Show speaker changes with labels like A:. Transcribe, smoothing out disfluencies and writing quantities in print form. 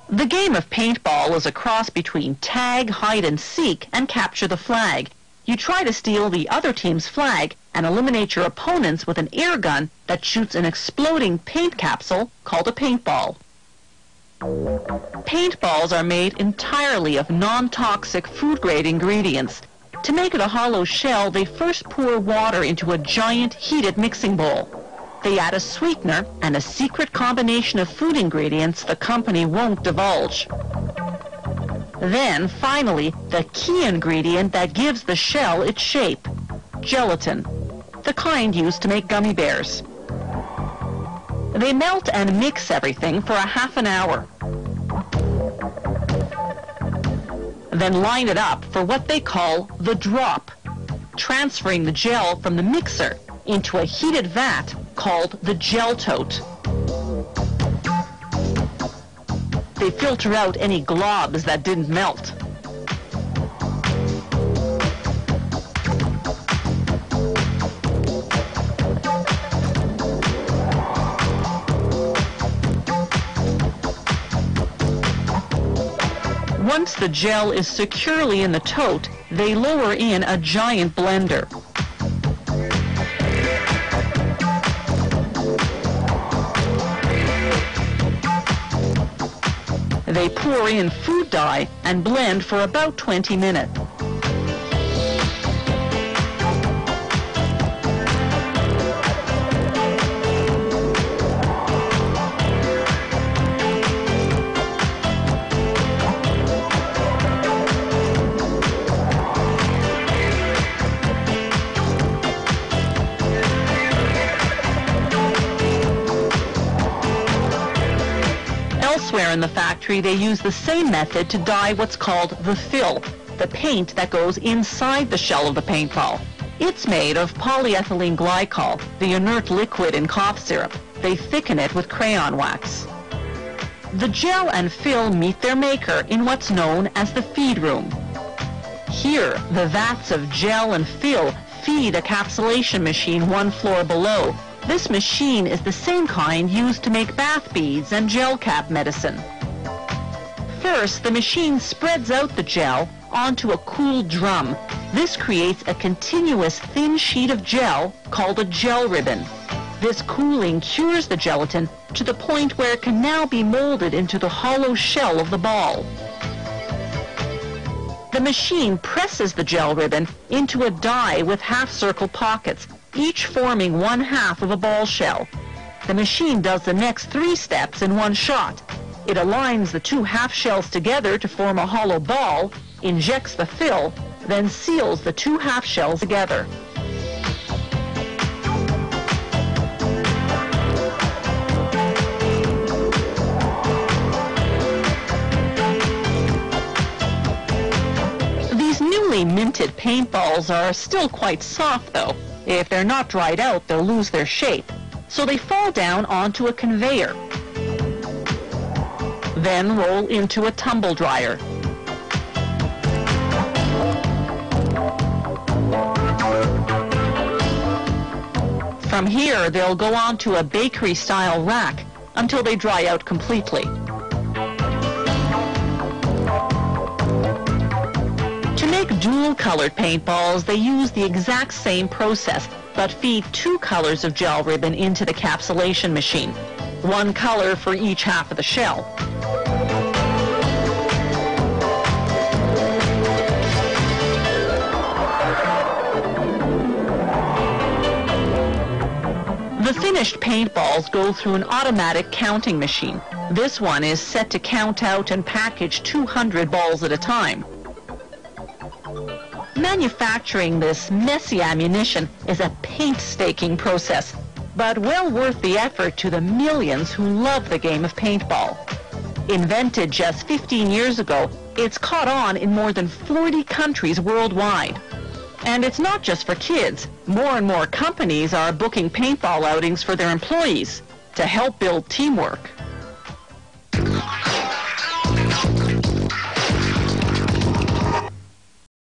A: The game of paintball is a cross between tag, hide and seek, and capture the flag. You try to steal the other team's flag and eliminate your opponents with an air gun that shoots an exploding paint capsule called a paintball. Paintballs are made entirely of non-toxic food-grade ingredients. To make it a hollow shell, they first pour water into a giant heated mixing bowl. They add a sweetener and a secret combination of food ingredients the company won't divulge. Then, finally, the key ingredient that gives the shell its shape: gelatin, the kind used to make gummy bears. They melt and mix everything for a half an hour. Then line it up for what they call the drop, transferring the gel from the mixer into a heated vat called the gel tote. They filter out any globs that didn't melt. Once the gel is securely in the tote, they lower in a giant blender. They pour in food dye and blend for about 20 minutes. Elsewhere in the factory, they use the same method to dye what's called the fill, the paint that goes inside the shell of the paintball. It's made of polyethylene glycol, the inert liquid in cough syrup. They thicken it with crayon wax. The gel and fill meet their maker in what's known as the feed room. Here, the vats of gel and fill feed a capsulation machine one floor below. This machine is the same kind used to make bath beads and gel cap medicine. First, the machine spreads out the gel onto a cool drum. This creates a continuous thin sheet of gel called a gel ribbon. This cooling cures the gelatin to the point where it can now be molded into the hollow shell of the ball. The machine presses the gel ribbon into a die with half-circle pockets, each forming one half of a ball shell. The machine does the next 3 steps in one shot. It aligns the 2 half shells together to form a hollow ball, injects the fill, then seals the 2 half shells together. These newly minted paintballs are still quite soft though. If they're not dried out, they'll lose their shape. So they fall down onto a conveyor. Then roll into a tumble dryer. From here, they'll go onto a bakery-style rack until they dry out completely. To make dual-colored paintballs, they use the exact same process, but feed 2 colors of gel ribbon into the capsulation machine, 1 color for each half of the shell. The finished paintballs go through an automatic counting machine. This one is set to count out and package 200 balls at a time. Manufacturing this messy ammunition is a painstaking process, but well worth the effort to the millions who love the game of paintball. Invented just 15 years ago, it's caught on in more than 40 countries worldwide. And it's not just for kids. More and more companies are booking paintball outings for their employees to help build teamwork.